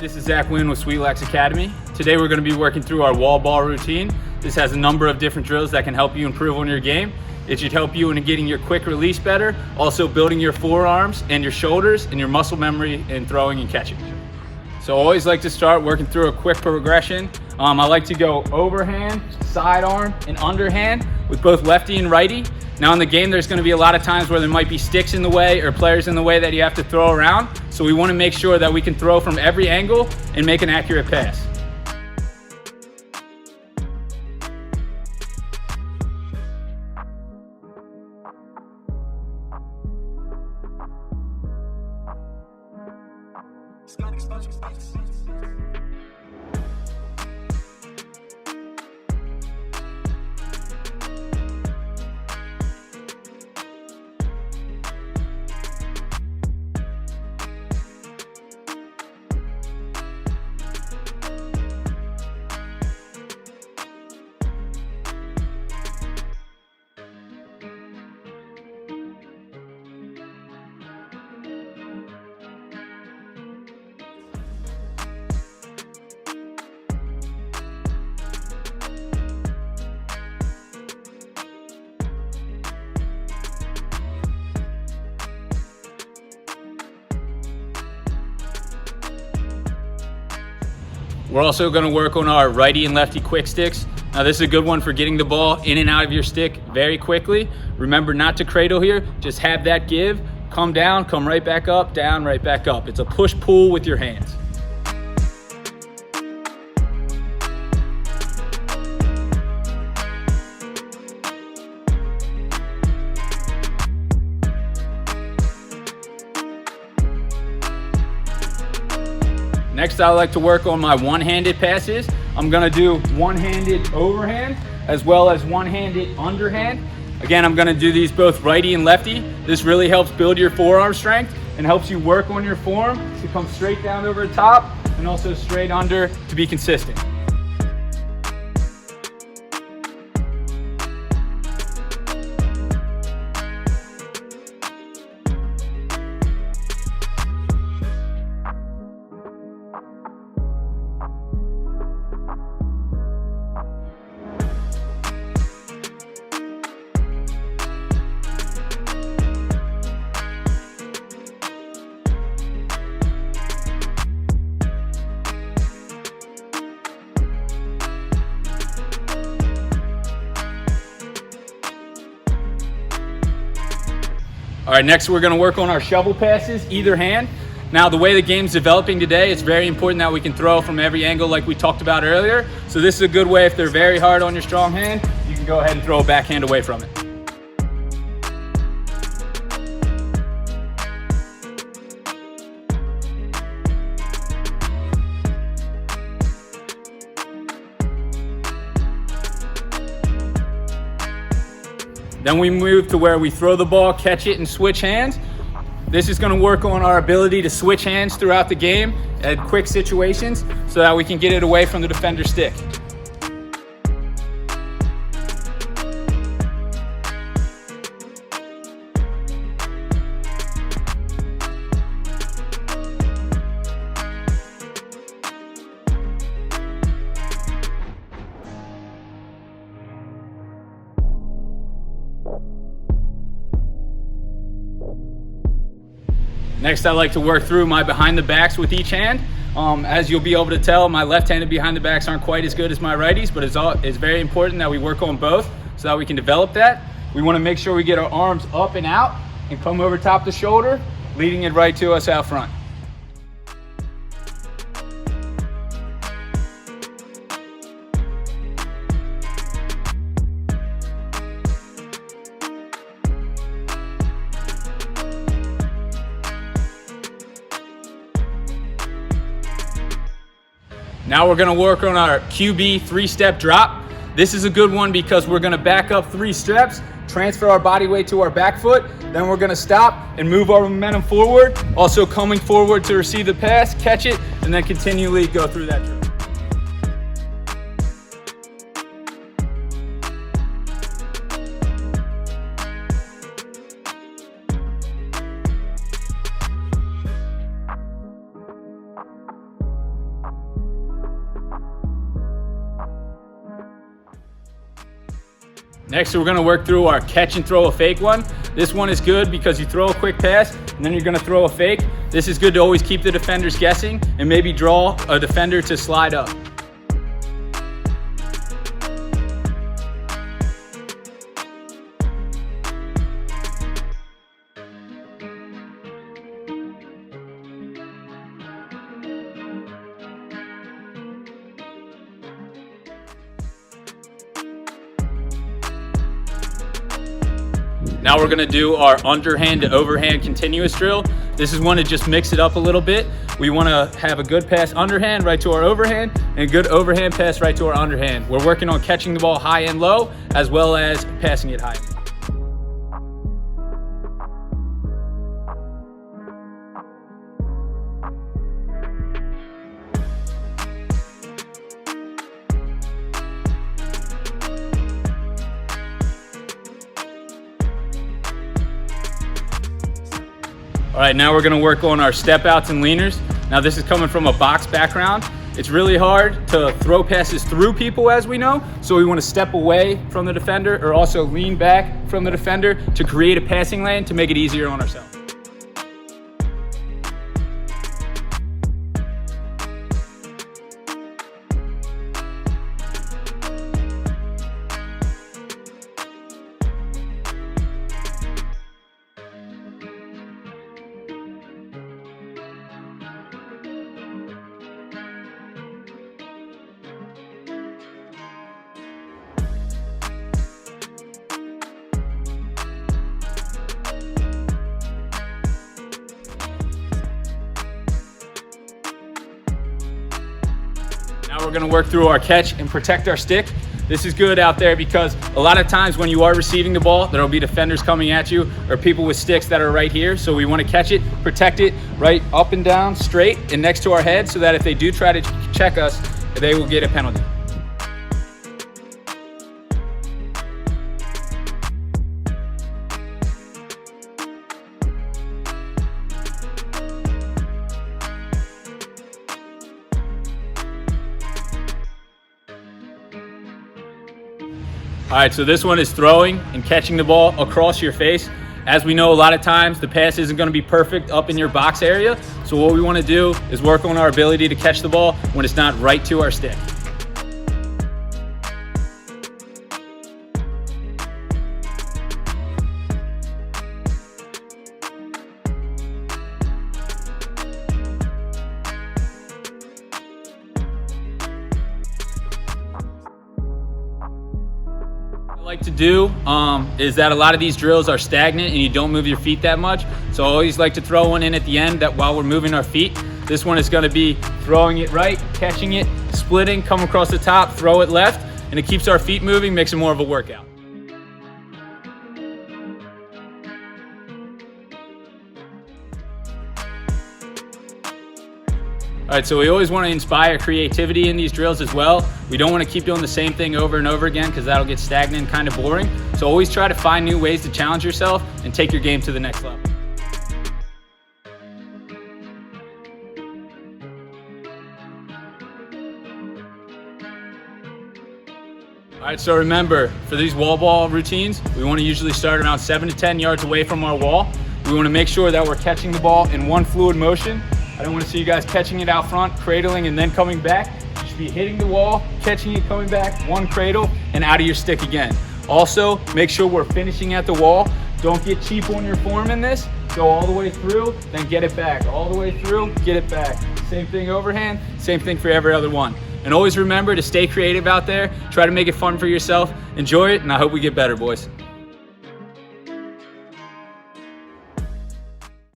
this is Coach Wynne with Sweetlax Academy. Today we're going to be working through our wall ball routine. This has a number of different drills that can help you improve on your game. It should help you in getting your quick release better, also building your forearms and your shoulders and your muscle memory in throwing and catching. So I always like to start working through a quick progression. I like to go overhand, sidearm, and underhand with both lefty and righty. Now in the game, there's going to be a lot of times where there might be sticks in the way or players in the way that you have to throw around. So we want to make sure that we can throw from every angle and make an accurate pass. We're also going to work on our righty and lefty quick sticks. Now this is a good one for getting the ball in and out of your stick very quickly. Remember not to cradle here, just have that give, come down, come right back up, down, right back up. It's a push-pull with your hands. Next, I like to work on my one-handed passes. I'm gonna do one-handed overhand as well as one-handed underhand. Again, I'm gonna do these both righty and lefty. This really helps build your forearm strength and helps you work on your form to come straight down over the top and also straight under to be consistent. All right, next we're gonna work on our shovel passes, either hand. Now the way the game's developing today, it's very important that we can throw from every angle like we talked about earlier. So this is a good way, if they're very hard on your strong hand, you can go ahead and throw a backhand away from it. Then we move to where we throw the ball, catch it, and switch hands. This is going to work on our ability to switch hands throughout the game at quick situations so that we can get it away from the defender's stick. Next, I like to work through my behind the backs with each hand. As you'll be able to tell, my left-handed behind the backs aren't quite as good as my righties, but it's very important that we work on both so that we can develop that. We want to make sure we get our arms up and out and come over top the shoulder, leading it right to us out front. Now we're gonna work on our QB 3-step drop. This is a good one because we're gonna back up 3 steps, transfer our body weight to our back foot, then we're gonna stop and move our momentum forward, also coming forward to receive the pass, catch it, and then continually go through that drill. Next, we're gonna work through our catch and throw a fake one. This one is good because you throw a quick pass and then you're gonna throw a fake. This is good to always keep the defenders guessing and maybe draw a defender to slide up. Now we're gonna do our underhand to overhand continuous drill. This is one to just mix it up a little bit. We wanna have a good pass underhand right to our overhand and a good overhand pass right to our underhand. We're working on catching the ball high and low as well as passing it high. All right, now we're gonna work on our step outs and leaners. Now this is coming from a box background. It's really hard to throw passes through people, as we know, so we wanna step away from the defender or also lean back from the defender to create a passing lane to make it easier on ourselves. Now we're gonna work through our catch and protect our stick. This is good out there because a lot of times when you are receiving the ball, there'll be defenders coming at you or people with sticks that are right here. So we wanna catch it, protect it right up and down, straight and next to our head so that if they do try to check us, they will get a penalty. All right, so this one is throwing and catching the ball across your face. As we know, a lot of times the pass isn't gonna be perfect up in your box area. So what we wanna do is work on our ability to catch the ball when it's not right to our stick. Like to do is that a lot of these drills are stagnant and you don't move your feet that much. So I always like to throw one in at the end that while we're moving our feet. This one is going to be throwing it right, catching it, splitting, come across the top, throw it left, and it keeps our feet moving, makes it more of a workout. All right, so we always want to inspire creativity in these drills as well. We don't want to keep doing the same thing over and over again because that'll get stagnant and kind of boring. So always try to find new ways to challenge yourself and take your game to the next level. All right, so remember, for these wall ball routines, we want to usually start around 7 to 10 yards away from our wall. We want to make sure that we're catching the ball in one fluid motion. I don't want to see you guys catching it out front, cradling, and then coming back. You should be hitting the wall, catching it, coming back, one cradle, and out of your stick again. Also, make sure we're finishing at the wall. Don't get cheap on your form in this. Go all the way through, then get it back. All the way through, get it back. Same thing overhand, same thing for every other one. And always remember to stay creative out there. Try to make it fun for yourself. Enjoy it, and I hope we get better, boys.